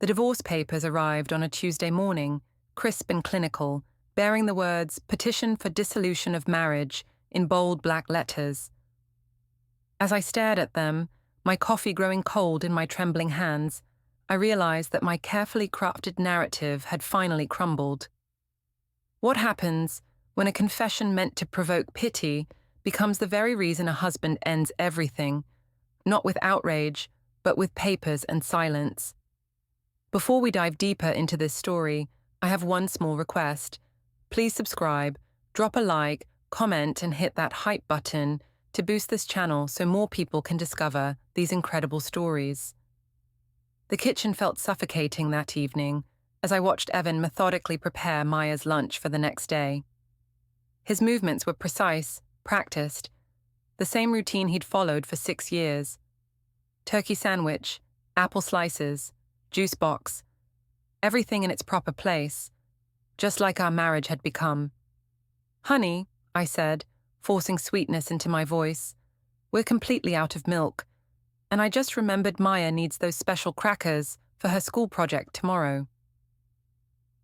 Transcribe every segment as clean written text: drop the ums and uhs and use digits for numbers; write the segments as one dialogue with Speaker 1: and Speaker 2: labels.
Speaker 1: The divorce papers arrived on a Tuesday morning, crisp and clinical, bearing the words "Petition for Dissolution of Marriage" in bold black letters. As I stared at them, my coffee growing cold in my trembling hands, I realized that my carefully crafted narrative had finally crumbled. What happens when a confession meant to provoke pity becomes the very reason a husband ends everything, not with outrage, but with papers and silence? Before we dive deeper into this story, I have one small request. Please subscribe, drop a like, comment, and hit that hype button to boost this channel so more people can discover these incredible stories. The kitchen felt suffocating that evening as I watched Evan methodically prepare Maya's lunch for the next day. His movements were precise, practiced, the same routine he'd followed for 6 years. Turkey sandwich, apple slices, juice box, everything in its proper place, just like our marriage had become. "Honey," I said, forcing sweetness into my voice, "we're completely out of milk, and I just remembered Maya needs those special crackers for her school project tomorrow."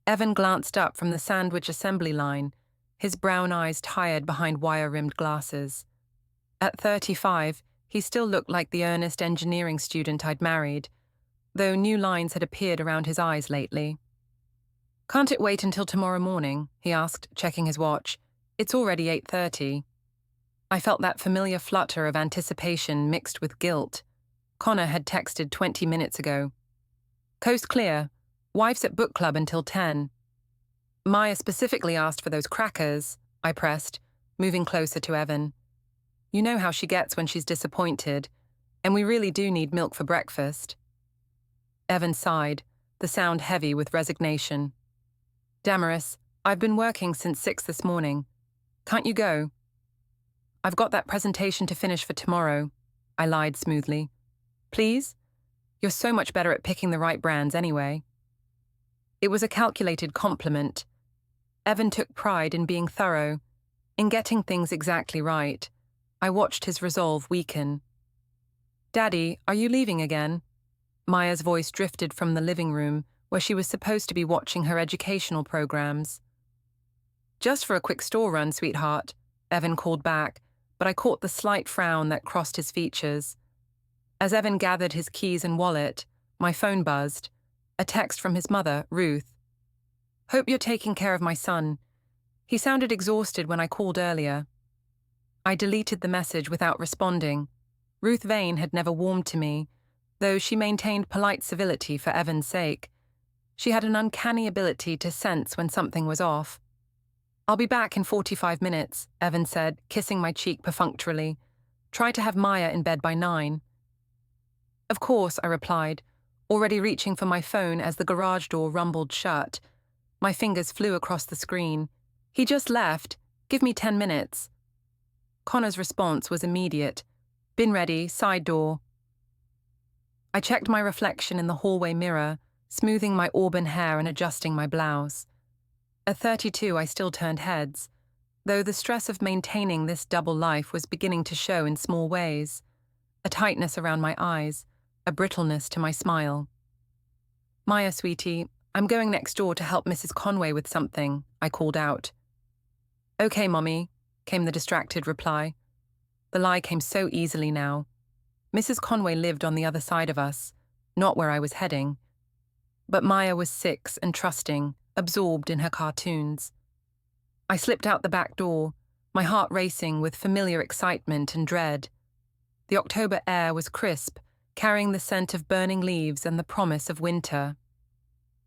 Speaker 1: Evan glanced up from the sandwich assembly line, his brown eyes tired behind wire-rimmed glasses. At 35, he still looked like the earnest engineering student I'd married, though new lines had appeared around his eyes lately. "Can't it wait until tomorrow morning?" he asked, checking his watch. "It's already 8:30. I felt that familiar flutter of anticipation mixed with guilt. Connor had texted 20 minutes ago. "Coast clear. Wife's at book club until 10. "Maya specifically asked for those crackers," I pressed, moving closer to Evan. "You know how she gets when she's disappointed, and we really do need milk for breakfast." Evan sighed, the sound heavy with resignation. "Damaris, I've been working since 6 this morning. Can't you go?" "I've got that presentation to finish for tomorrow," I lied smoothly. "Please? You're so much better at picking the right brands anyway." It was a calculated compliment. Evan took pride in being thorough, in getting things exactly right. I watched his resolve weaken. "Daddy, are you leaving again?" Maya's voice drifted from the living room, where she was supposed to be watching her educational programs. "Just for a quick store run, sweetheart," Evan called back, but I caught the slight frown that crossed his features. As Evan gathered his keys and wallet, my phone buzzed. A text from his mother, Ruth. "Hope you're taking care of my son. He sounded exhausted when I called earlier." I deleted the message without responding. Ruth Vane had never warmed to me, though she maintained polite civility for Evan's sake. She had an uncanny ability to sense when something was off. "I'll be back in 45 minutes, Evan said, kissing my cheek perfunctorily. "Try to have Maya in bed by 9. "Of course," I replied, already reaching for my phone as the garage door rumbled shut. My fingers flew across the screen. "He just left. Give me 10 minutes. Connor's response was immediate. "Been ready, side door." I checked my reflection in the hallway mirror, smoothing my auburn hair and adjusting my blouse. At 32, I still turned heads, though the stress of maintaining this double life was beginning to show in small ways. A tightness around my eyes, a brittleness to my smile. "Maya, sweetie, I'm going next door to help Mrs. Conway with something," I called out. "Okay, Mommy," came the distracted reply. The lie came so easily now. Mrs. Conway lived on the other side of us, not where I was heading. But Maya was 6 and trusting, absorbed in her cartoons. I slipped out the back door, my heart racing with familiar excitement and dread. The October air was crisp, carrying the scent of burning leaves and the promise of winter.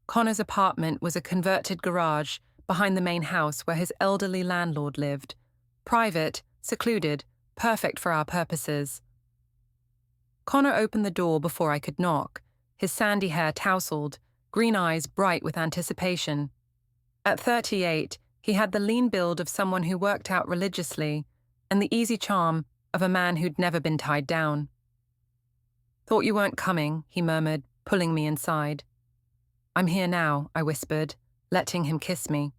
Speaker 1: Connor's apartment was a converted garage behind the main house where his elderly landlord lived. Private, secluded, perfect for our purposes. Connor opened the door before I could knock, his sandy hair tousled, green eyes bright with anticipation. At 38, he had the lean build of someone who worked out religiously, and the easy charm of a man who'd never been tied down. "Thought you weren't coming," he murmured, pulling me inside. "I'm here now," I whispered, letting him kiss me.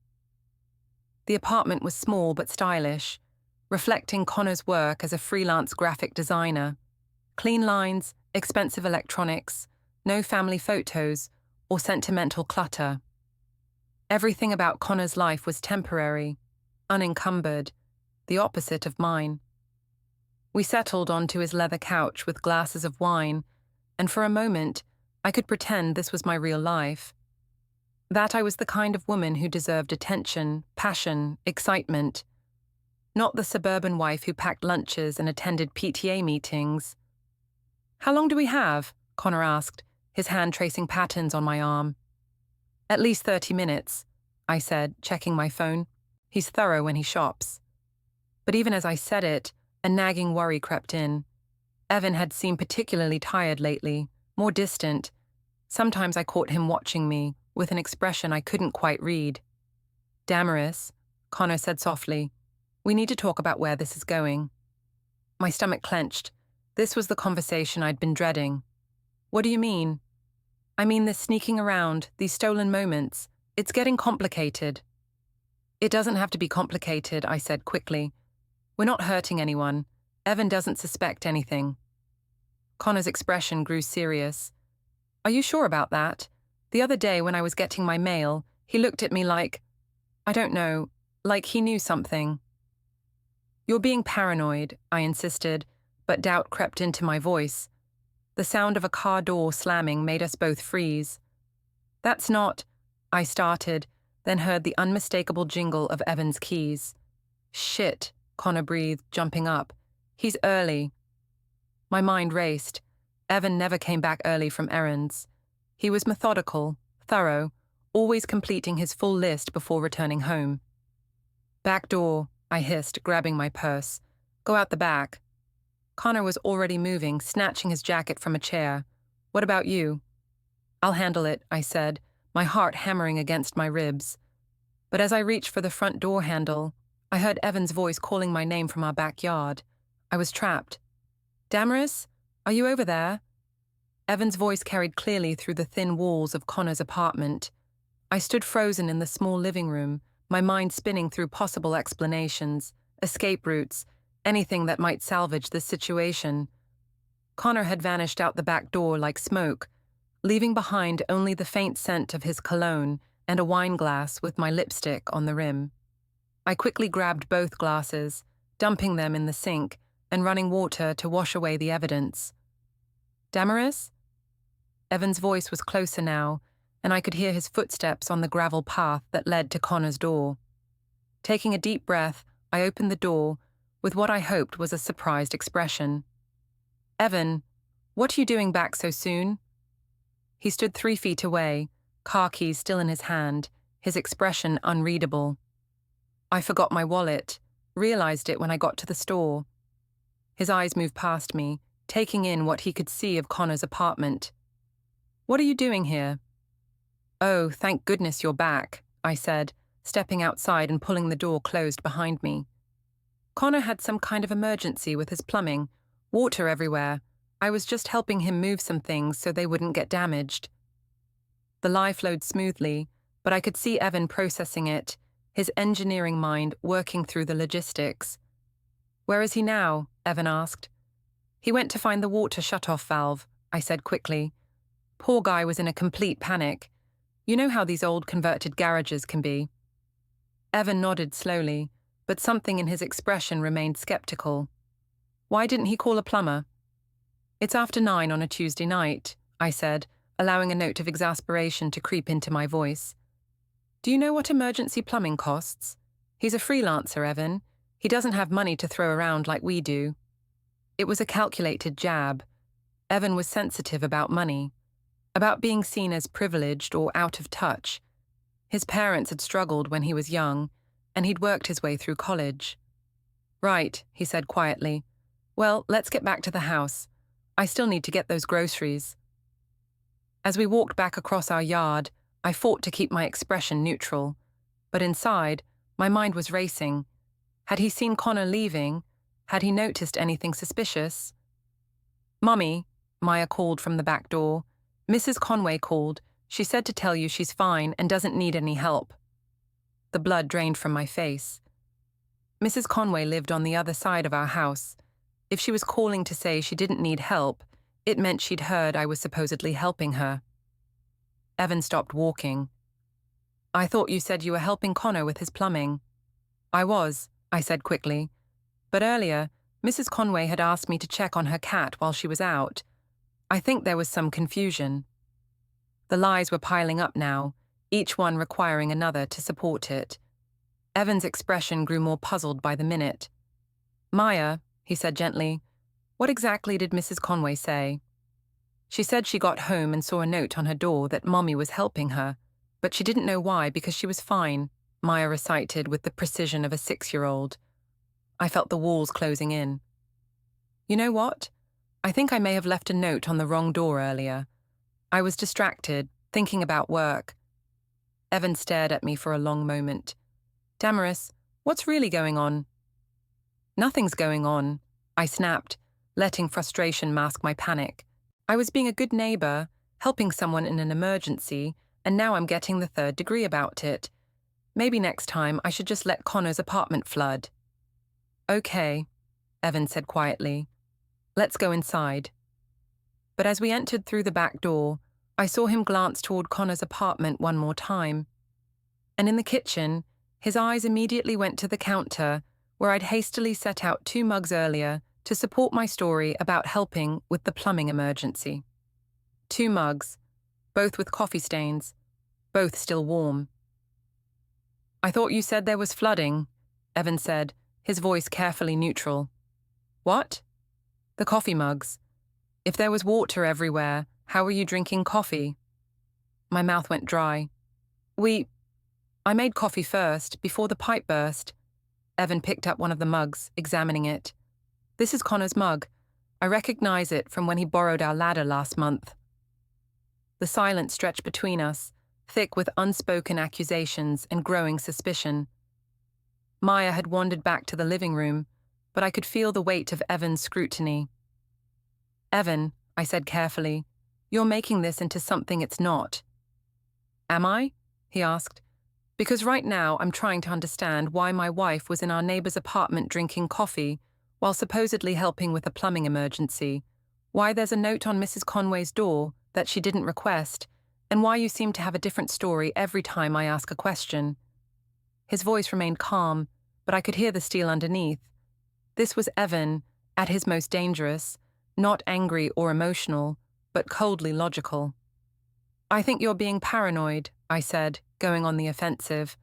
Speaker 1: The apartment was small but stylish, reflecting Connor's work as a freelance graphic designer. Clean lines, expensive electronics, no family photos, or sentimental clutter. Everything about Connor's life was temporary, unencumbered, the opposite of mine. We settled onto his leather couch with glasses of wine, and for a moment, I could pretend this was my real life. That I was the kind of woman who deserved attention, passion, excitement. Not the suburban wife who packed lunches and attended PTA meetings. "How long do we have?" Connor asked, his hand tracing patterns on my arm. "At least 30 minutes, I said, checking my phone. He's thorough when he shops. But even as I said it, a nagging worry crept in. Evan had seemed particularly tired lately, more distant. Sometimes I caught him watching me, with an expression I couldn't quite read. "Damaris," Connor said softly, "we need to talk about where this is going." My stomach clenched. This was the conversation I'd been dreading. "What do you mean?" "I mean this sneaking around, these stolen moments. It's getting complicated." "It doesn't have to be complicated," I said quickly. "We're not hurting anyone. Evan doesn't suspect anything." Connor's expression grew serious. "Are you sure about that? The other day when I was getting my mail, he looked at me like, I don't know, like he knew something." "You're being paranoid," I insisted, but doubt crept into my voice. The sound of a car door slamming made us both freeze. "That's not," I started, then heard the unmistakable jingle of Evan's keys. "Shit," Connor breathed, jumping up. "He's early." My mind raced. Evan never came back early from errands. He was methodical, thorough, always completing his full list before returning home. "Back door," I hissed, grabbing my purse. "Go out the back." Connor was already moving, snatching his jacket from a chair. "What about you?" "I'll handle it," I said, my heart hammering against my ribs. But as I reached for the front door handle, I heard Evan's voice calling my name from our backyard. I was trapped. "Damaris, are you over there?" Evan's voice carried clearly through the thin walls of Connor's apartment. I stood frozen in the small living room, my mind spinning through possible explanations, escape routes, anything that might salvage this situation. Connor had vanished out the back door like smoke, leaving behind only the faint scent of his cologne and a wine glass with my lipstick on the rim. I quickly grabbed both glasses, dumping them in the sink and running water to wash away the evidence. "Damaris?" Evan's voice was closer now, and I could hear his footsteps on the gravel path that led to Connor's door. Taking a deep breath, I opened the door with what I hoped was a surprised expression. "Evan, what are you doing back so soon?" He stood 3 feet away, car keys still in his hand, his expression unreadable. "I forgot my wallet, realized it when I got to the store." His eyes moved past me, taking in what he could see of Connor's apartment. "What are you doing here?" "Oh, thank goodness you're back," I said, stepping outside and pulling the door closed behind me. Connor had some kind of emergency with his plumbing, water everywhere. I was just helping him move some things so they wouldn't get damaged. The lie flowed smoothly, but I could see Evan processing it, his engineering mind working through the logistics. "Where is he now?" Evan asked. "He went to find the water shutoff valve," I said quickly. "Poor guy was in a complete panic. You know how these old converted garages can be." Evan nodded slowly, but something in his expression remained skeptical. "Why didn't he call a plumber?" "It's after 9 on a Tuesday night," I said, allowing a note of exasperation to creep into my voice. "Do you know what emergency plumbing costs? He's a freelancer, Evan. He doesn't have money to throw around like we do." It was a calculated jab. Evan was sensitive about money, about being seen as privileged or out of touch. His parents had struggled when he was young, and he'd worked his way through college. "Right," he said quietly. "Well, let's get back to the house. I still need to get those groceries." As we walked back across our yard, I fought to keep my expression neutral. But inside, my mind was racing. Had he seen Connor leaving? Had he noticed anything suspicious? "Mummy," Maya called from the back door. "Mrs. Conway called. She said to tell you she's fine and doesn't need any help." The blood drained from my face. Mrs. Conway lived on the other side of our house. If she was calling to say she didn't need help, it meant she'd heard I was supposedly helping her. Evan stopped walking. I thought you said you were helping Connor with his plumbing. I was, I said quickly. But earlier, Mrs. Conway had asked me to check on her cat while she was out. I think there was some confusion. The lies were piling up now, each one requiring another to support it. Evan's expression grew more puzzled by the minute. Maya, he said gently, what exactly did Mrs. Conway say? She said she got home and saw a note on her door that Mommy was helping her, but she didn't know why because she was fine, Maya recited with the precision of a 6-year-old. I felt the walls closing in. You know what? I think I may have left a note on the wrong door earlier. I was distracted, thinking about work. Evan stared at me for a long moment. Damaris, what's really going on? Nothing's going on, I snapped, letting frustration mask my panic. I was being a good neighbor, helping someone in an emergency, and now I'm getting the 3rd degree about it. Maybe next time I should just let Connor's apartment flood. Okay, Evan said quietly. Let's go inside. But as we entered through the back door, I saw him glance toward Connor's apartment one more time. And in the kitchen, his eyes immediately went to the counter where I'd hastily set out 2 mugs earlier to support my story about helping with the plumbing emergency. 2 mugs, both with coffee stains, both still warm. I thought you said there was flooding, Evan said, his voice carefully neutral. What? The coffee mugs. If there was water everywhere, how were you drinking coffee? My mouth went dry. I made coffee first, before the pipe burst. Evan picked up one of the mugs, examining it. This is Connor's mug. I recognize it from when he borrowed our ladder last month. The silence stretched between us, thick with unspoken accusations and growing suspicion. Maya had wandered back to the living room, but I could feel the weight of Evan's scrutiny. Evan, I said carefully, you're making this into something it's not. Am I? He asked. Because right now I'm trying to understand why my wife was in our neighbor's apartment drinking coffee while supposedly helping with a plumbing emergency, why there's a note on Mrs. Conway's door that she didn't request, and why you seem to have a different story every time I ask a question. His voice remained calm, but I could hear the steel underneath. This was Evan, at his most dangerous, not angry or emotional, but coldly logical. I think you're being paranoid, I said, going on the offensive.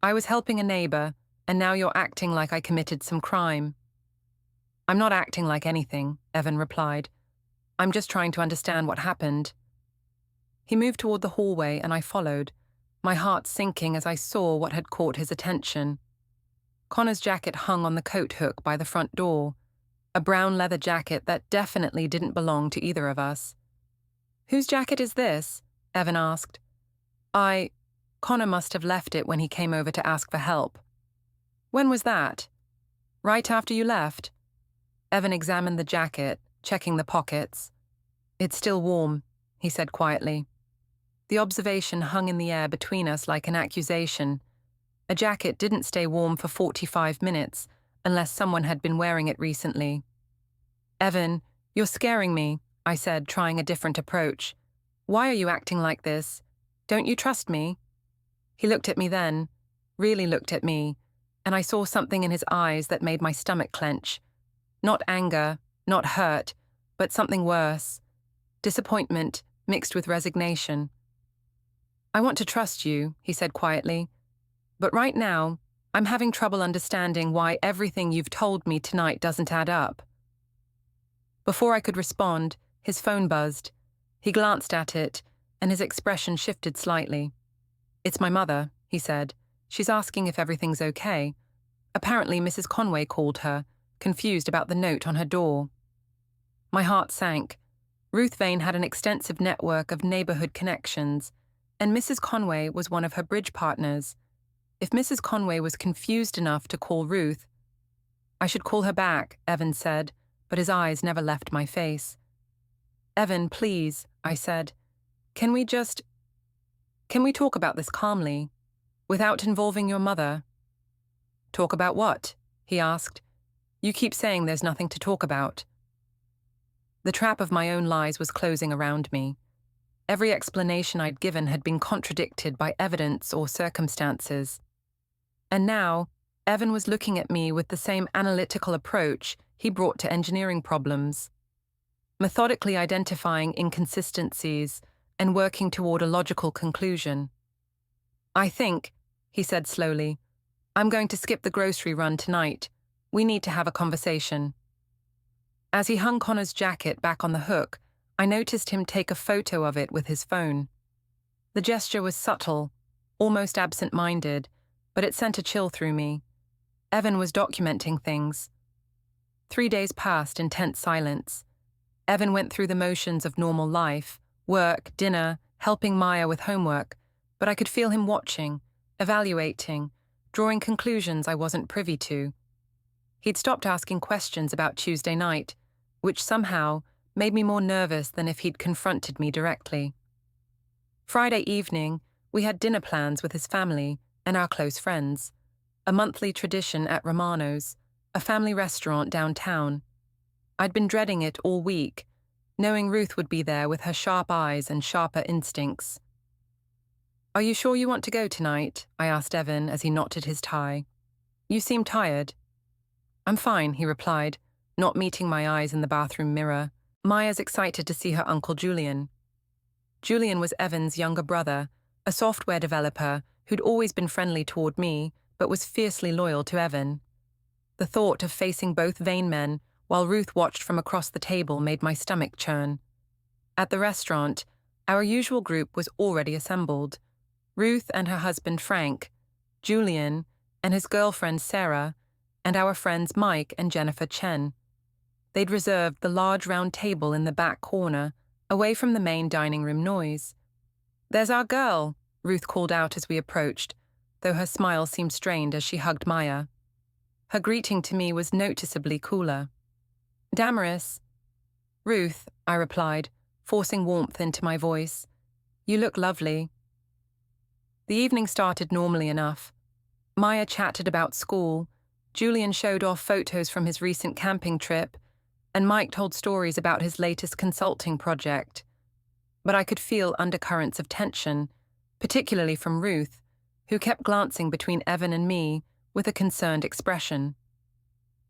Speaker 1: I was helping a neighbor, and now you're acting like I committed some crime. I'm not acting like anything, Evan replied. I'm just trying to understand what happened. He moved toward the hallway and I followed, my heart sinking as I saw what had caught his attention. Connor's jacket hung on the coat hook by the front door, a brown leather jacket that definitely didn't belong to either of us. Whose jacket is this? Evan asked. Connor must have left it when he came over to ask for help. When was that? Right after you left? Evan examined the jacket, checking the pockets. It's still warm, he said quietly. The observation hung in the air between us like an accusation. A jacket didn't stay warm for 45 minutes unless someone had been wearing it recently. Evan, you're scaring me, I said, trying a different approach. Why are you acting like this? Don't you trust me? He looked at me then, really looked at me, and I saw something in his eyes that made my stomach clench. Not anger, not hurt, but something worse. Disappointment mixed with resignation. I want to trust you, he said quietly, but right now, I'm having trouble understanding why everything you've told me tonight doesn't add up. Before I could respond, his phone buzzed. He glanced at it, and his expression shifted slightly. It's my mother, he said. She's asking if everything's okay. Apparently Mrs. Conway called her, confused about the note on her door. My heart sank. Ruth Vane had an extensive network of neighborhood connections, and Mrs. Conway was one of her bridge partners. If Mrs. Conway was confused enough to call Ruth, I should call her back, Evan said, but his eyes never left my face. Evan, please, I said. Can we talk about this calmly, without involving your mother? Talk about what? He asked. You keep saying there's nothing to talk about. The trap of my own lies was closing around me. Every explanation I'd given had been contradicted by evidence or circumstances. And now, Evan was looking at me with the same analytical approach he brought to engineering problems, methodically identifying inconsistencies and working toward a logical conclusion. "I think," he said slowly, "I'm going to skip the grocery run tonight. We need to have a conversation." As he hung Connor's jacket back on the hook, I noticed him take a photo of it with his phone. The gesture was subtle, almost absent-minded, but it sent a chill through me. Evan was documenting things. 3 days passed in tense silence. Evan went through the motions of normal life, work, dinner, helping Maya with homework, but I could feel him watching, evaluating, drawing conclusions I wasn't privy to. He'd stopped asking questions about Tuesday night, which somehow made me more nervous than if he'd confronted me directly. Friday evening, we had dinner plans with his family and our close friends, a monthly tradition at Romano's, a family restaurant downtown. I'd been dreading it all week, knowing Ruth would be there with her sharp eyes and sharper instincts. "Are you sure you want to go tonight?" I asked Evan as he knotted his tie. "You seem tired." "I'm fine," he replied, not meeting my eyes in the bathroom mirror. "Maya's excited to see her uncle Julian." Julian was Evan's younger brother, a software developer who'd always been friendly toward me, but was fiercely loyal to Evan. The thought of facing both vain men while Ruth watched from across the table made my stomach churn. At the restaurant, our usual group was already assembled. Ruth and her husband Frank, Julian and his girlfriend Sarah, and our friends Mike and Jennifer Chen. They'd reserved the large round table in the back corner, away from the main dining room noise. "There's our girl," Ruth called out as we approached, though her smile seemed strained as she hugged Maya. Her greeting to me was noticeably cooler. "Damaris." "Ruth," I replied, forcing warmth into my voice. "You look lovely." The evening started normally enough. Maya chatted about school, Julian showed off photos from his recent camping trip, and Mike told stories about his latest consulting project. But I could feel undercurrents of tension, particularly from Ruth, who kept glancing between Evan and me with a concerned expression.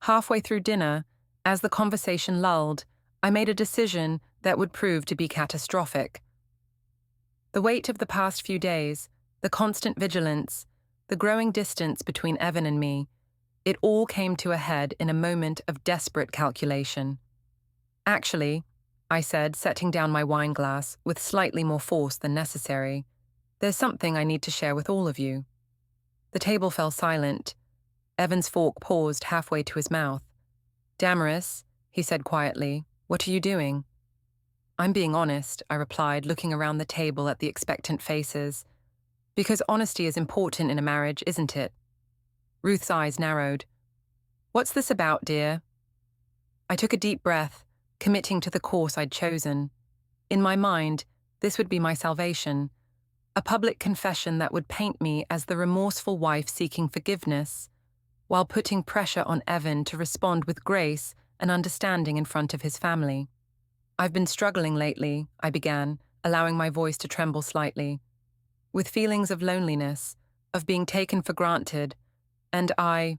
Speaker 1: Halfway through dinner, as the conversation lulled, I made a decision that would prove to be catastrophic. The weight of the past few days, the constant vigilance, the growing distance between Evan and me, it all came to a head in a moment of desperate calculation. "Actually," I said, setting down my wine glass with slightly more force than necessary, "there's something I need to share with all of you." The table fell silent. Evan's fork paused halfway to his mouth. "Damaris," he said quietly, "what are you doing?" "I'm being honest," I replied, looking around the table at the expectant faces. "Because honesty is important in a marriage, isn't it?" Ruth's eyes narrowed. "What's this about, dear?" I took a deep breath, committing to the course I'd chosen. In my mind, this would be my salvation, a public confession that would paint me as the remorseful wife seeking forgiveness, while putting pressure on Evan to respond with grace and understanding in front of his family. "I've been struggling lately," I began, allowing my voice to tremble slightly, "with feelings of loneliness, of being taken for granted, and I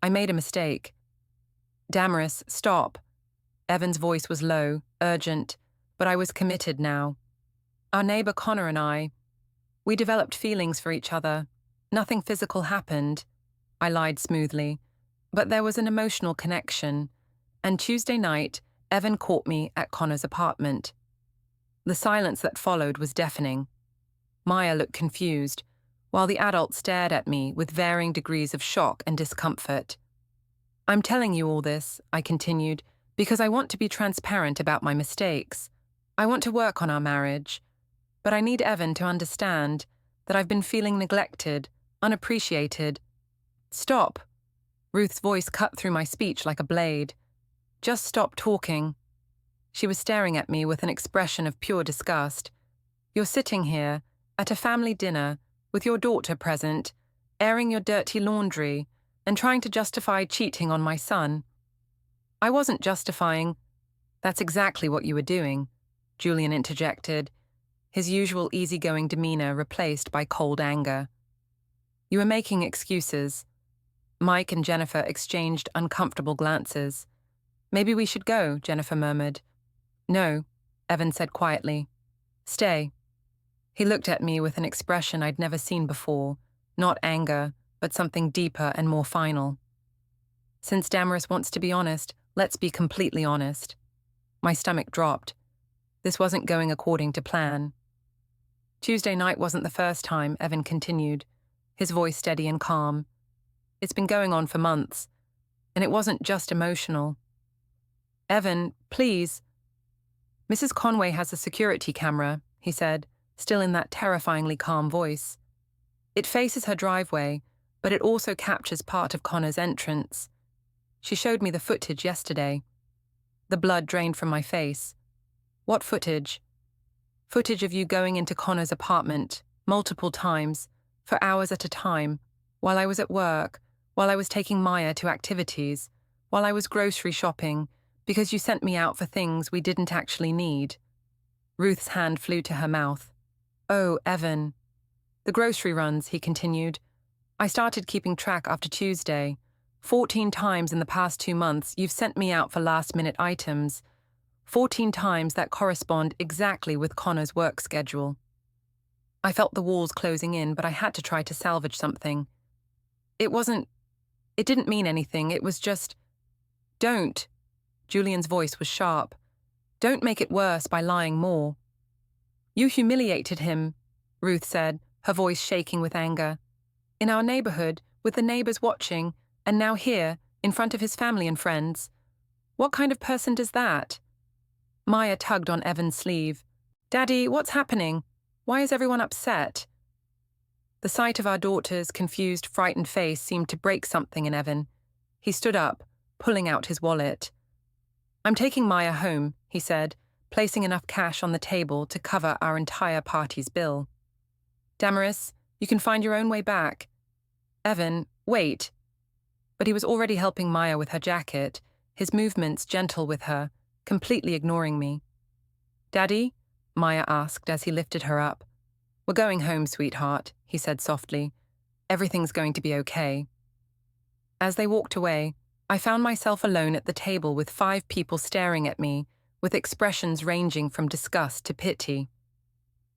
Speaker 1: made a mistake." "Damaris, stop." Evan's voice was low, urgent, but I was committed now. "Our neighbor Connor and we developed feelings for each other. Nothing physical happened," I lied smoothly, "but there was an emotional connection, and Tuesday night, Evan caught me at Connor's apartment." The silence that followed was deafening. Maya looked confused, while the adults stared at me with varying degrees of shock and discomfort. "I'm telling you all this," I continued, "because I want to be transparent about my mistakes. I want to work on our marriage. But I need Evan to understand that I've been feeling neglected, unappreciated." "Stop." Ruth's voice cut through my speech like a blade. "Just stop talking." She was staring at me with an expression of pure disgust. "You're sitting here, at a family dinner, with your daughter present, airing your dirty laundry, and trying to justify cheating on my son." "I wasn't justifying." "That's exactly what you were doing," Julian interjected. his usual easygoing demeanor replaced by cold anger. "You are making excuses." Mike and Jennifer exchanged uncomfortable glances. "Maybe we should go," Jennifer murmured. "No," Evan said quietly. "Stay." He looked at me with an expression I'd never seen before, not anger, but something deeper and more final. "Since Damaris wants to be honest, let's be completely honest." My stomach dropped. This wasn't going according to plan. "Tuesday night wasn't the first time," Evan continued, his voice steady and calm. "It's been going on for months, and it wasn't just emotional." "Evan, please." "Mrs. Conway has a security camera," he said, still in that terrifyingly calm voice. "It faces her driveway, but it also captures part of Connor's entrance. She showed me the footage yesterday." The blood drained from my face. "What footage?" "Footage of you going into Connor's apartment, multiple times, for hours at a time, while I was at work, while I was taking Maya to activities, while I was grocery shopping, because you sent me out for things we didn't actually need." Ruth's hand flew to her mouth. "Oh, Evan." "The grocery runs," he continued. "I started keeping track after Tuesday. 14 times in the past 2 months you've sent me out for last-minute items. 14 times that correspond exactly with Connor's work schedule." I felt the walls closing in, but I had to try to salvage something. It didn't mean anything, it was just... "Don't." Julian's voice was sharp. "Don't make it worse by lying more." "You humiliated him," Ruth said, her voice shaking with anger. "In our neighborhood, with the neighbors watching, and now here, in front of his family and friends. What kind of person does that?" Maya tugged on Evan's sleeve. "Daddy, what's happening? Why is everyone upset?" The sight of our daughter's confused, frightened face seemed to break something in Evan. He stood up, pulling out his wallet. "I'm taking Maya home," he said, placing enough cash on the table to cover our entire party's bill. "Damaris, you can find your own way back." "Evan, wait." But he was already helping Maya with her jacket, his movements gentle with her, completely ignoring me. "Daddy?" Maya asked as he lifted her up. "We're going home, sweetheart," he said softly. "Everything's going to be okay." As they walked away, I found myself alone at the table with 5 people staring at me, with expressions ranging from disgust to pity.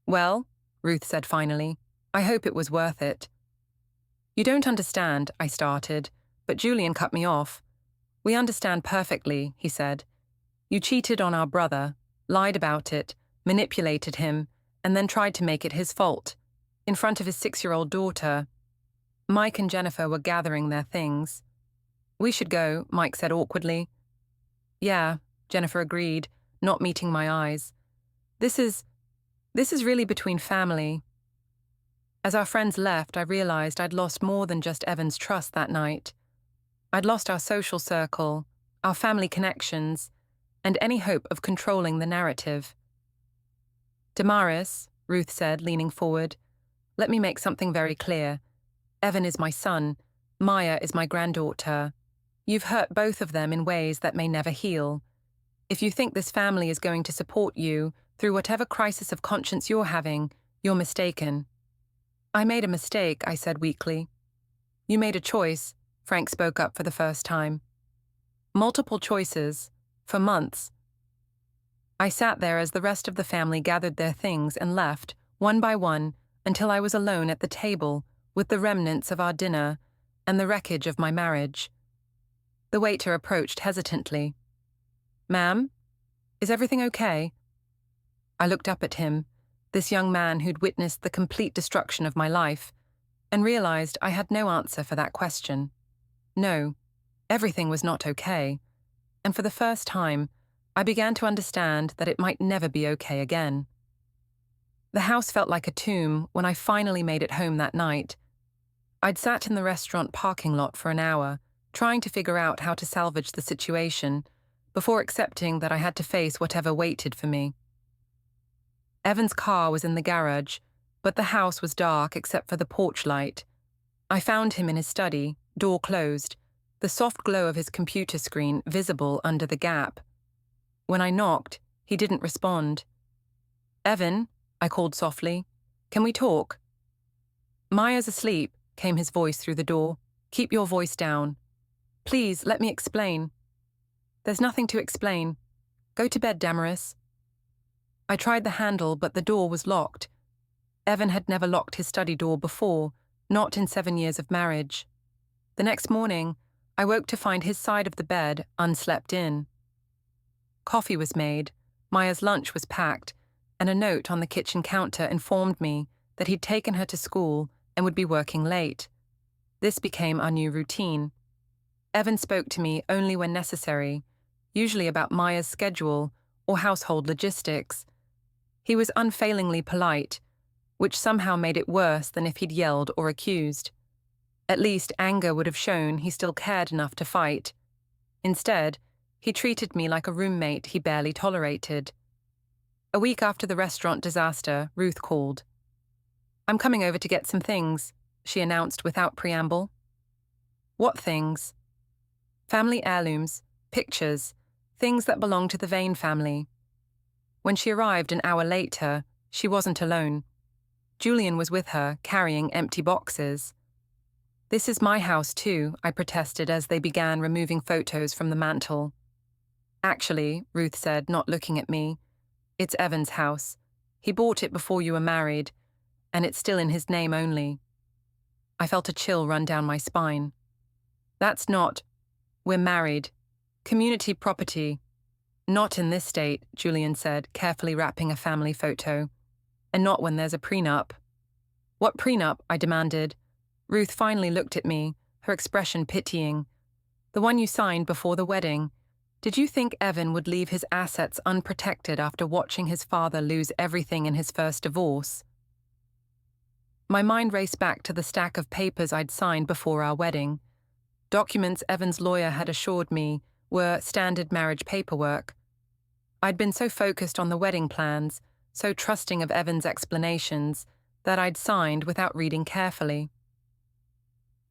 Speaker 1: "Well," Ruth said finally, "I hope it was worth it." "You don't understand," I started, but Julian cut me off. "We understand perfectly," he said. "You cheated on our brother, lied about it, manipulated him, and then tried to make it his fault, in front of his 6-year-old daughter." Mike and Jennifer were gathering their things. "We should go," Mike said awkwardly. "Yeah," Jennifer agreed, not meeting my eyes. This is really between family." As our friends left, I realized I'd lost more than just Evan's trust that night. I'd lost our social circle, our family connections, and any hope of controlling the narrative. "Damaris," Ruth said, leaning forward, "let me make something very clear. Evan is my son. Maya is my granddaughter. You've hurt both of them in ways that may never heal. If you think this family is going to support you through whatever crisis of conscience you're having, you're mistaken." "I made a mistake," I said weakly. "You made a choice," Frank spoke up for the first time. "Multiple choices, for months." I sat there as the rest of the family gathered their things and left, one by one, until I was alone at the table with the remnants of our dinner and the wreckage of my marriage. The waiter approached hesitantly. "Ma'am, is everything okay?" I looked up at him, this young man who'd witnessed the complete destruction of my life, and realized I had no answer for that question. No, everything was not okay, and for the first time, I began to understand that it might never be okay again. The house felt like a tomb when I finally made it home that night. I'd sat in the restaurant parking lot for an hour, trying to figure out how to salvage the situation, before accepting that I had to face whatever waited for me. Evan's car was in the garage, but the house was dark except for the porch light. I found him in his study, door closed, the soft glow of his computer screen visible under the gap. When I knocked, he didn't respond. "Evan?" I called softly. Can we talk? Maya's asleep, came his voice through the door. Keep your voice down. Please, let me explain. There's nothing to explain. Go to bed, Damaris. I tried the handle, but the door was locked. Evan had never locked his study door before, not in 7 years of marriage. The next morning, I woke to find his side of the bed unslept in. Coffee was made, Maya's lunch was packed, and a note on the kitchen counter informed me that he'd taken her to school and would be working late. This became our new routine. Evan spoke to me only when necessary, usually about Maya's schedule or household logistics. He was unfailingly polite, which somehow made it worse than if he'd yelled or accused. At least anger would have shown he still cared enough to fight. Instead, he treated me like a roommate he barely tolerated. A week after the restaurant disaster, Ruth called. I'm coming over to get some things, she announced without preamble. What things? Family heirlooms, pictures, things that belong to the Vane family. When she arrived an hour later, she wasn't alone. Julian was with her, carrying empty boxes. This is my house too, I protested as they began removing photos from the mantel. Actually, Ruth said, not looking at me, it's Evan's house. He bought it before you were married, and it's still in his name only. I felt a chill run down my spine. That's not. We're married. Community property. Not in this state, Julian said, carefully wrapping a family photo. And not when there's a prenup. What prenup? I demanded. Ruth finally looked at me, her expression pitying. The one you signed before the wedding. Did you think Evan would leave his assets unprotected after watching his father lose everything in his first divorce? My mind raced back to the stack of papers I'd signed before our wedding. Documents Evan's lawyer had assured me were standard marriage paperwork. I'd been so focused on the wedding plans, so trusting of Evan's explanations, that I'd signed without reading carefully.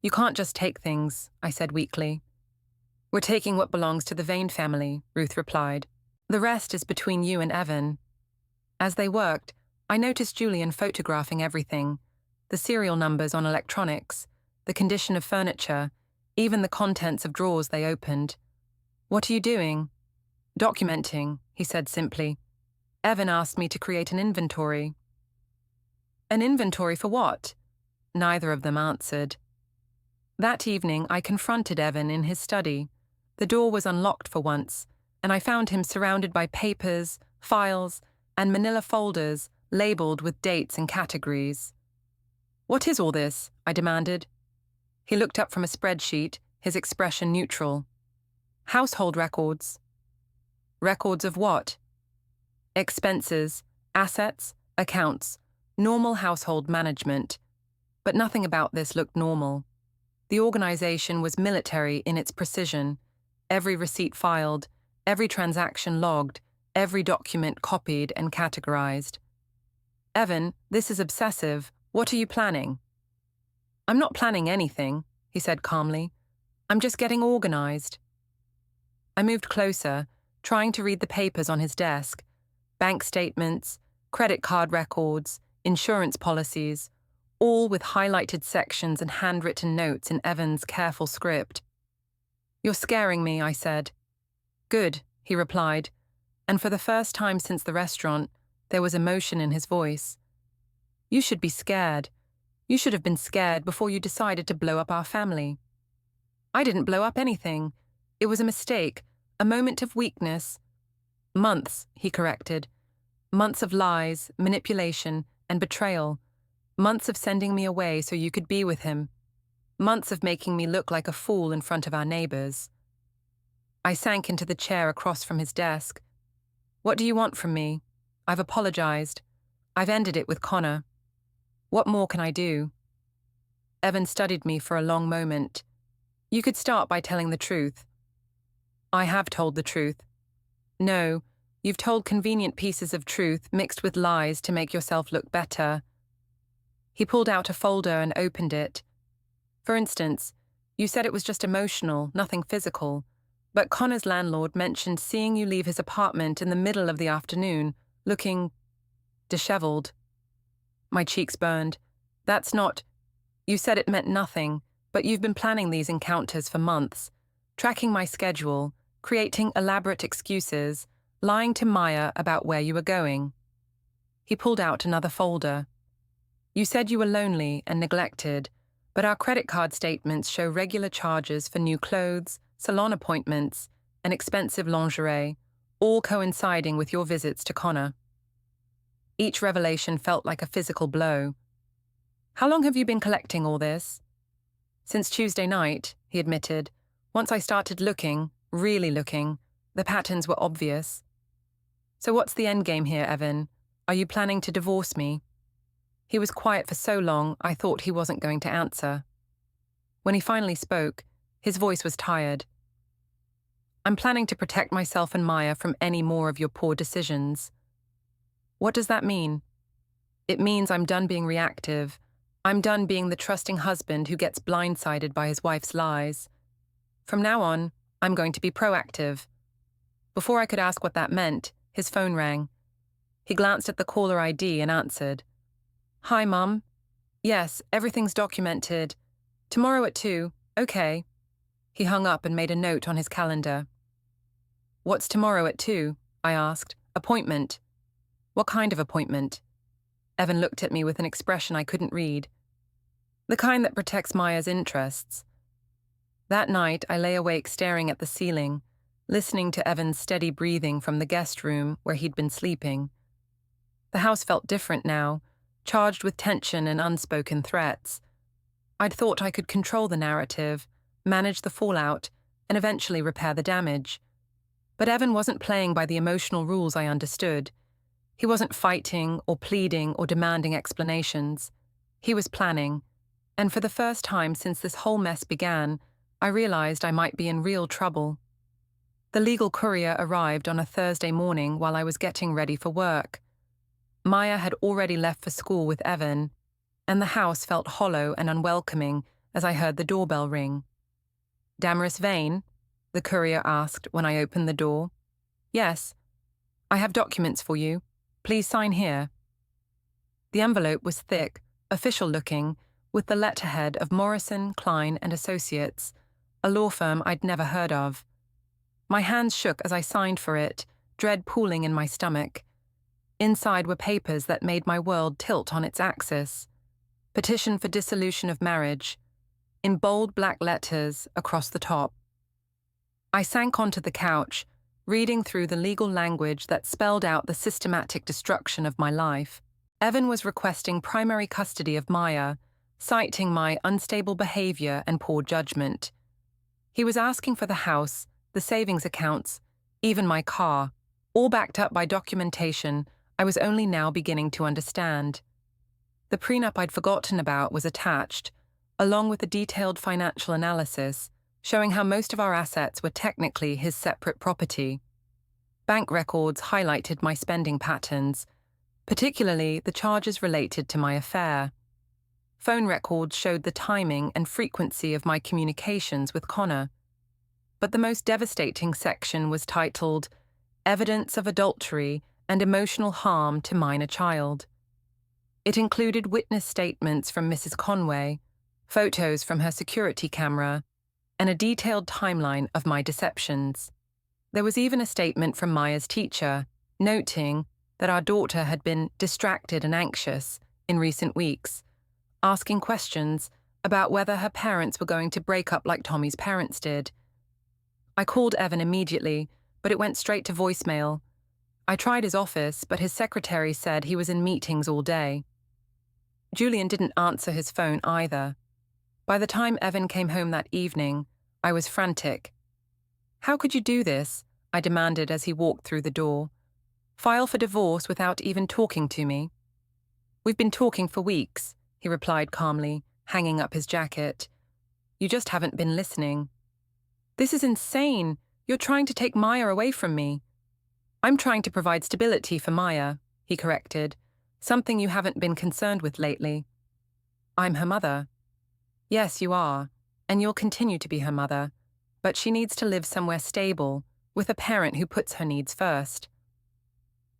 Speaker 1: You can't just take things, I said weakly. We're taking what belongs to the Vane family, Ruth replied. The rest is between you and Evan. As they worked, I noticed Julian photographing everything, the serial numbers on electronics, the condition of furniture, even the contents of drawers they opened. What are you doing? Documenting, he said simply. Evan asked me to create an inventory. An inventory for what? Neither of them answered. That evening, I confronted Evan in his study. The door was unlocked for once, and I found him surrounded by papers, files, and manila folders labeled with dates and categories. What is all this? I demanded. He looked up from a spreadsheet, his expression neutral. Household records. Records of what? Expenses, assets, accounts, normal household management. But nothing about this looked normal. The organization was military in its precision. Every receipt filed, every transaction logged, every document copied and categorized. Evan, this is obsessive. What are you planning? I'm not planning anything, he said calmly. I'm just getting organized. I moved closer, trying to read the papers on his desk. Bank statements, credit card records, insurance policies, all with highlighted sections and handwritten notes in Evan's careful script. You're scaring me, I said. Good, he replied, and for the first time since the restaurant, there was emotion in his voice. You should be scared. You should have been scared before you decided to blow up our family. I didn't blow up anything. It was a mistake, a moment of weakness. Months, he corrected. Months of lies, manipulation, and betrayal. Months of sending me away so you could be with him. Months of making me look like a fool in front of our neighbors. I sank into the chair across from his desk. What do you want from me? I've apologized. I've ended it with Connor. What more can I do? Evan studied me for a long moment. You could start by telling the truth. I have told the truth. No, you've told convenient pieces of truth mixed with lies to make yourself look better. He pulled out a folder and opened it. For instance, you said it was just emotional, nothing physical, but Connor's landlord mentioned seeing you leave his apartment in the middle of the afternoon, looking disheveled. My cheeks burned. That's not... You said it meant nothing, but you've been planning these encounters for months, tracking my schedule, creating elaborate excuses, lying to Maya about where you were going. He pulled out another folder. You said you were lonely and neglected, but our credit card statements show regular charges for new clothes, salon appointments, and expensive lingerie, all coinciding with your visits to Connor. Each revelation felt like a physical blow. How long have you been collecting all this? Since Tuesday night, he admitted. Once I started looking, really looking, the patterns were obvious. So what's the endgame here, Evan? Are you planning to divorce me? He was quiet for so long, I thought he wasn't going to answer. When he finally spoke, his voice was tired. I'm planning to protect myself and Maya from any more of your poor decisions. What does that mean? It means I'm done being reactive. I'm done being the trusting husband who gets blindsided by his wife's lies. From now on, I'm going to be proactive. Before I could ask what that meant, his phone rang. He glanced at the caller ID and answered. Hi, Mum. Yes, everything's documented. Tomorrow at 2, okay. He hung up and made a note on his calendar. What's tomorrow at 2? I asked. Appointment. What kind of appointment? Evan looked at me with an expression I couldn't read. The kind that protects Maya's interests. That night, I lay awake staring at the ceiling, listening to Evan's steady breathing from the guest room where he'd been sleeping. The house felt different now, charged with tension and unspoken threats. I'd thought I could control the narrative, manage the fallout, and eventually repair the damage. But Evan wasn't playing by the emotional rules I understood. He wasn't fighting or pleading or demanding explanations. He was planning, and for the first time since this whole mess began, I realized I might be in real trouble. The legal courier arrived on a Thursday morning while I was getting ready for work. Maya had already left for school with Evan, and the house felt hollow and unwelcoming as I heard the doorbell ring. Damaris Vane? The courier asked when I opened the door. Yes. I have documents for you. Please sign here. The envelope was thick, official-looking, with the letterhead of Morrison, Klein and Associates, a law firm I'd never heard of. My hands shook as I signed for it, dread pooling in my stomach. Inside were papers that made my world tilt on its axis. Petition for dissolution of marriage, in bold black letters across the top. I sank onto the couch, reading through the legal language that spelled out the systematic destruction of my life. Evan was requesting primary custody of Maya, citing my unstable behavior and poor judgment. He was asking for the house, the savings accounts, even my car, all backed up by documentation I was only now beginning to understand. The prenup I'd forgotten about was attached, along with a detailed financial analysis, showing how most of our assets were technically his separate property. Bank records highlighted my spending patterns, particularly the charges related to my affair. Phone records showed the timing and frequency of my communications with Connor. But the most devastating section was titled, Evidence of Adultery and Emotional Harm to Minor Child. It included witness statements from Mrs. Conway, photos from her security camera, and a detailed timeline of my deceptions. There was even a statement from Maya's teacher, noting that our daughter had been distracted and anxious in recent weeks, asking questions about whether her parents were going to break up like Tommy's parents did. I called Evan immediately, but it went straight to voicemail. I tried his office, but his secretary said he was in meetings all day. Julian didn't answer his phone either. By the time Evan came home that evening, I was frantic. How could you do this? I demanded as he walked through the door. File for divorce without even talking to me. We've been talking for weeks, he replied calmly, hanging up his jacket. You just haven't been listening. This is insane. You're trying to take Maya away from me. I'm trying to provide stability for Maya, he corrected, something you haven't been concerned with lately. I'm her mother. Yes, you are, and you'll continue to be her mother, but she needs to live somewhere stable, with a parent who puts her needs first.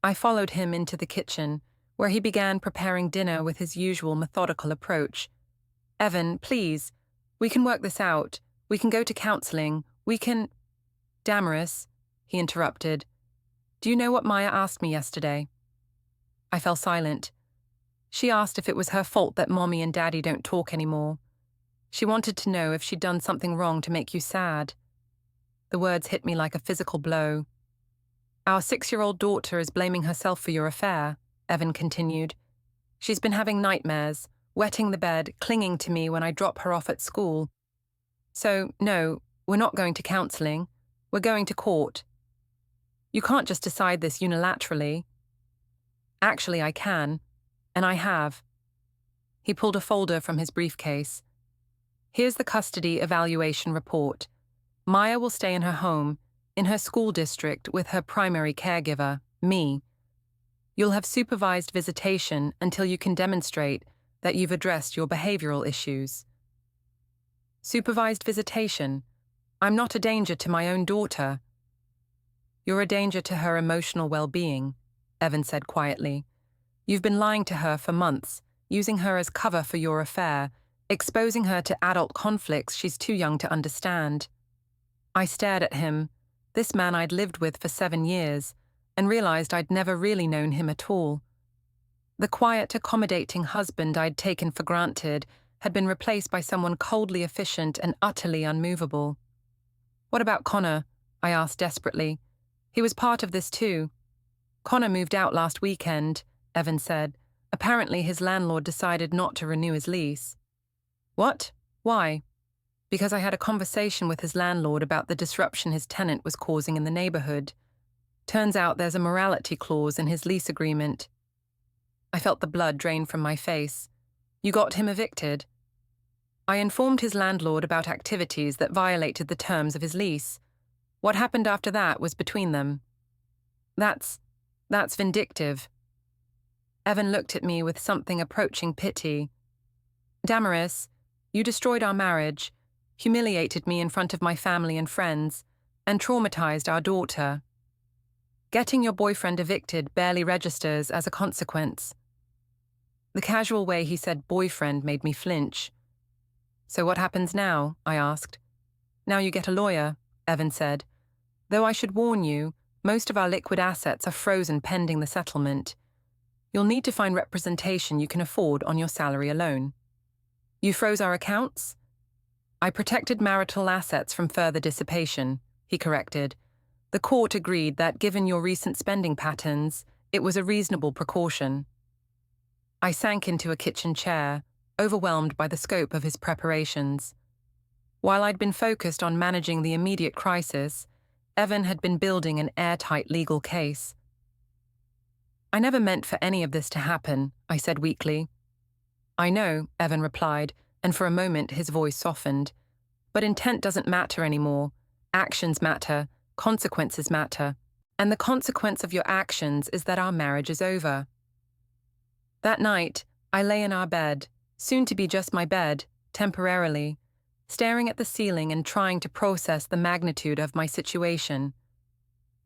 Speaker 1: I followed him into the kitchen, where he began preparing dinner with his usual methodical approach. "Evan, please, we can work this out. We can go to counseling. We can—" "Damaris," he interrupted, "do you know what Maya asked me yesterday?" I fell silent. She asked if it was her fault that Mommy and Daddy don't talk anymore. She wanted to know if she'd done something wrong to make you sad. The words hit me like a physical blow. "Our 6-year-old daughter is blaming herself for your affair," Evan continued. "She's been having nightmares, wetting the bed, clinging to me when I drop her off at school. So, no, we're not going to counseling. We're going to court. You can't just decide this unilaterally." "Actually, I can, and I have." He pulled a folder from his briefcase. "Here's the custody evaluation report. Maya will stay in her home, in her school district with her primary caregiver, me. You'll have supervised visitation until you can demonstrate that you've addressed your behavioral issues." "Supervised visitation? I'm not a danger to my own daughter." "You're a danger to her emotional well-being," Evan said quietly. "You've been lying to her for months, using her as cover for your affair, exposing her to adult conflicts she's too young to understand." I stared at him, this man I'd lived with for 7 years, and realized I'd never really known him at all. The quiet, accommodating husband I'd taken for granted had been replaced by someone coldly efficient and utterly unmovable. "What about Connor?" I asked desperately. "He was part of this too." "Connor moved out last weekend," Evan said. "Apparently his landlord decided not to renew his lease." "What? Why?" "Because I had a conversation with his landlord about the disruption his tenant was causing in the neighborhood. Turns out there's a morality clause in his lease agreement." I felt the blood drain from my face. "You got him evicted?" "I informed his landlord about activities that violated the terms of his lease. What happened after that was between them." That's vindictive." Evan looked at me with something approaching pity. "Damaris, you destroyed our marriage, humiliated me in front of my family and friends, and traumatized our daughter. Getting your boyfriend evicted barely registers as a consequence." The casual way he said boyfriend made me flinch. "So what happens now?" I asked. "Now you get a lawyer," Evan said. "Though I should warn you, most of our liquid assets are frozen pending the settlement. You'll need to find representation you can afford on your salary alone." "You froze our accounts?" "I protected marital assets from further dissipation," he corrected. "The court agreed that given your recent spending patterns, it was a reasonable precaution." I sank into a kitchen chair, overwhelmed by the scope of his preparations. While I'd been focused on managing the immediate crisis, Evan had been building an airtight legal case. "I never meant for any of this to happen," I said weakly. "I know," Evan replied, and for a moment his voice softened. "But intent doesn't matter anymore. Actions matter, consequences matter. And the consequence of your actions is that our marriage is over." That night, I lay in our bed, soon to be just my bed, temporarily, staring at the ceiling and trying to process the magnitude of my situation.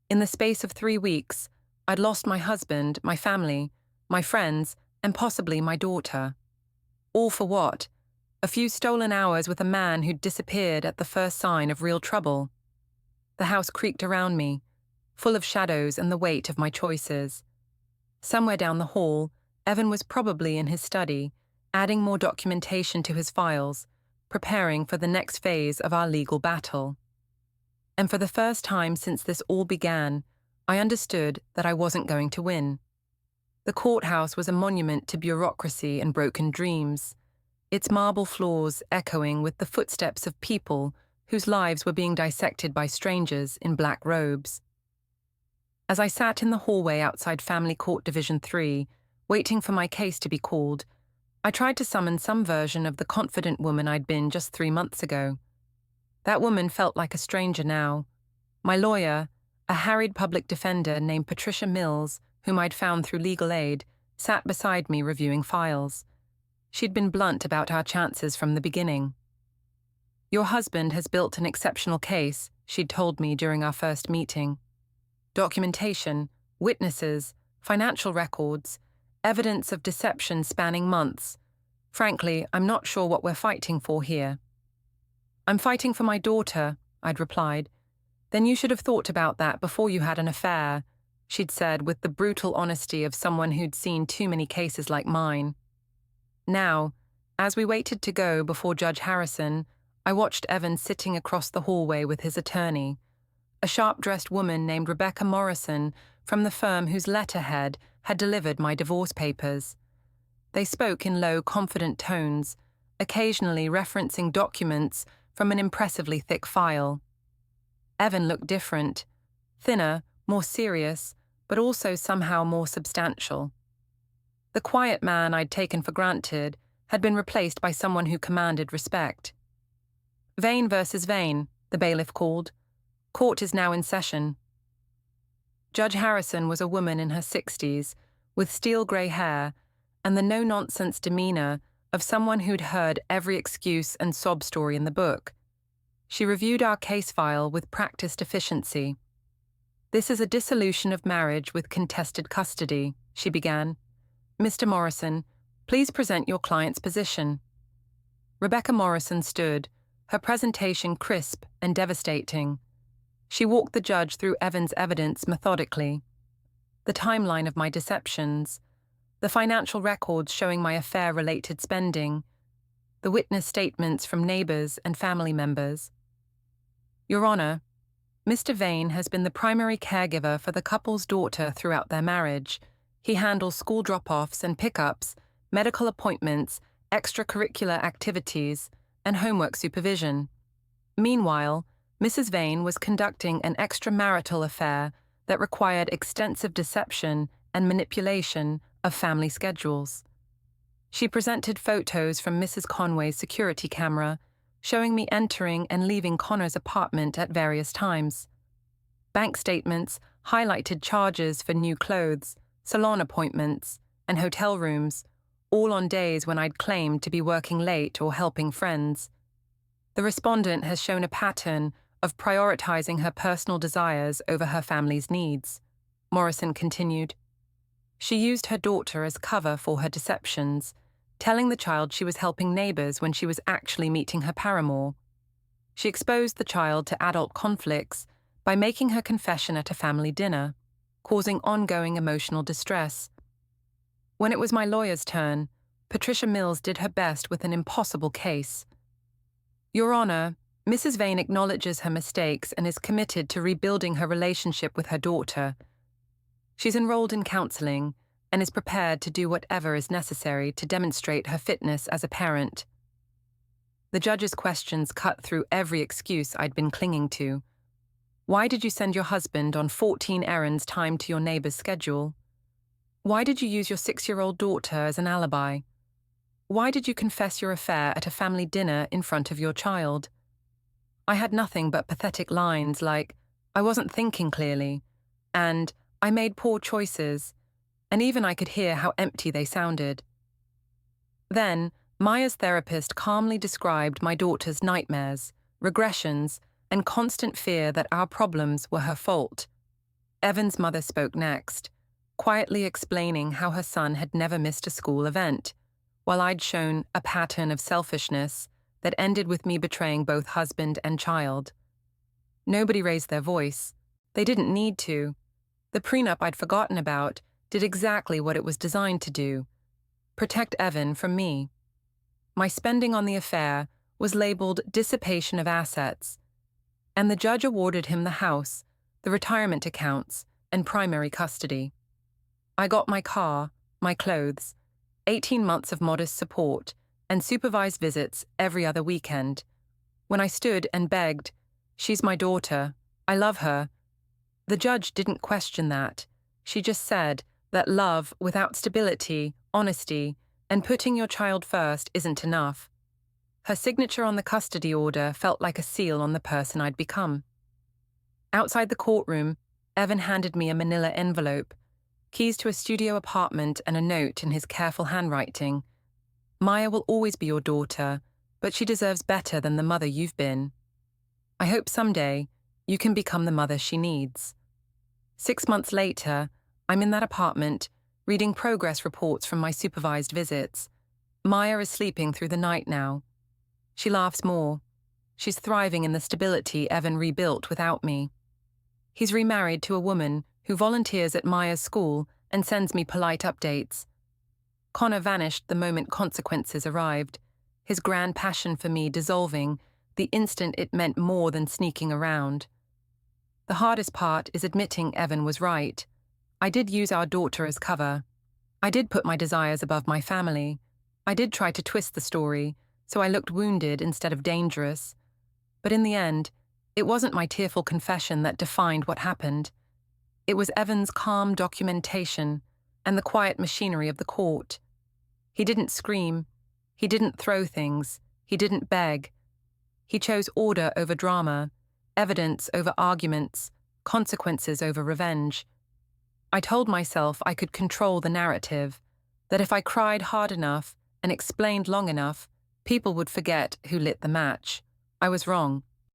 Speaker 1: In the space of 3 weeks, I'd lost my husband, my family, my friends, and possibly my daughter. All for what? A few stolen hours with a man who'd disappeared at the first sign of real trouble. The house creaked around me, full of shadows and the weight of my choices. Somewhere down the hall, Evan was probably in his study, adding more documentation to his files, preparing for the next phase of our legal battle. And for the first time since this all began, I understood that I wasn't going to win. The courthouse was a monument to bureaucracy and broken dreams, its marble floors echoing with the footsteps of people whose lives were being dissected by strangers in black robes. As I sat in the hallway outside Family Court Division 3, waiting for my case to be called, I tried to summon some version of the confident woman I'd been just 3 months ago. That woman felt like a stranger now. My lawyer, a harried public defender named Patricia Mills, whom I'd found through legal aid, sat beside me reviewing files. She'd been blunt about our chances from the beginning. "Your husband has built an exceptional case," she'd told me during our first meeting. "Documentation, witnesses, financial records, evidence of deception spanning months. Frankly, I'm not sure what we're fighting for here. I'm fighting for my daughter, I'd replied. Then you should have thought about that before you had an affair, she'd said with the brutal honesty of someone who'd seen too many cases like mine. Now, as we waited to go before Judge Harrison, I watched Evan sitting across the hallway with his attorney, a sharp-dressed woman named Rebecca Morrison from the firm whose letterhead had delivered my divorce papers. They spoke in low, confident tones, occasionally referencing documents from an impressively thick file. Evan looked different, thinner, more serious, but also somehow more substantial. The quiet man I'd taken for granted had been replaced by someone who commanded respect. Vane versus Vane, the bailiff called. Court is now in session. Judge Harrison was a woman in her 60s, with steel-grey hair and the no-nonsense demeanour of someone who'd heard every excuse and sob story in the book. She reviewed our case file with practiced efficiency. "This is a dissolution of marriage with contested custody," she began. "Mr. Morrison, please present your client's position." Rebecca Morrison stood, her presentation crisp and devastating. She walked the judge through Evan's evidence methodically. The timeline of my deceptions, the financial records showing my affair-related spending, the witness statements from neighbours and family members. "Your Honour, Mr. Vane has been the primary caregiver for the couple's daughter throughout their marriage. He handles school drop-offs and pick-ups, medical appointments, extracurricular activities, and homework supervision. Meanwhile, Mrs. Vane was conducting an extramarital affair that required extensive deception and manipulation of family schedules. She presented photos from Mrs. Conway's security camera, showing me entering and leaving Connor's apartment at various times. Bank statements highlighted charges for new clothes, salon appointments, and hotel rooms, all on days when I'd claimed to be working late or helping friends. The respondent has shown a pattern of prioritizing her personal desires over her family's needs," Morrison continued. "She used her daughter as cover for her deceptions, telling the child she was helping neighbours when she was actually meeting her paramour. She exposed the child to adult conflicts by making her confession at a family dinner, causing ongoing emotional distress. When it was my lawyer's turn, Patricia Mills did her best with an impossible case. Your Honour, Mrs. Vane acknowledges her mistakes and is committed to rebuilding her relationship with her daughter. She's enrolled in counselling and is prepared to do whatever is necessary to demonstrate her fitness as a parent." The judge's questions cut through every excuse I'd been clinging to. Why did you send your husband on 14 errands timed to your neighbour's schedule? Why did you use your 6-year-old daughter as an alibi? Why did you confess your affair at a family dinner in front of your child? I had nothing but pathetic lines like, "I wasn't thinking clearly," and "I made poor choices," and even I could hear how empty they sounded. Then, Maya's therapist calmly described my daughter's nightmares, regressions, and constant fear that our problems were her fault. Evan's mother spoke next, quietly explaining how her son had never missed a school event, while I'd shown a pattern of selfishness that ended with me betraying both husband and child. Nobody raised their voice. They didn't need to. The prenup I'd forgotten about did exactly what it was designed to do: protect Evan from me. My spending on the affair was labelled dissipation of assets, and the judge awarded him the house, the retirement accounts, and primary custody. I got my car, my clothes, 18 months of modest support, and supervised visits every other weekend. When I stood and begged, "She's my daughter, I love her," the judge didn't question that. She just said that love without stability, honesty, and putting your child first isn't enough. Her signature on the custody order felt like a seal on the person I'd become. Outside the courtroom, Evan handed me a manila envelope, keys to a studio apartment, and a note in his careful handwriting. "Maya will always be your daughter, but she deserves better than the mother you've been. I hope someday you can become the mother she needs." 6 months later, I'm in that apartment, reading progress reports from my supervised visits. Maya is sleeping through the night now. She laughs more. She's thriving in the stability Evan rebuilt without me. He's remarried to a woman who volunteers at Maya's school and sends me polite updates. Connor vanished the moment consequences arrived, his grand passion for me dissolving the instant it meant more than sneaking around. The hardest part is admitting Evan was right. I did use our daughter as cover. I did put my desires above my family. I did try to twist the story, so I looked wounded instead of dangerous. But in the end, it wasn't my tearful confession that defined what happened. It was Evan's calm documentation and the quiet machinery of the court. He didn't scream. He didn't throw things. He didn't beg. He chose order over drama, evidence over arguments, consequences over revenge. I told myself I could control the narrative, that if I cried hard enough and explained long enough, people would forget who lit the match. I was wrong.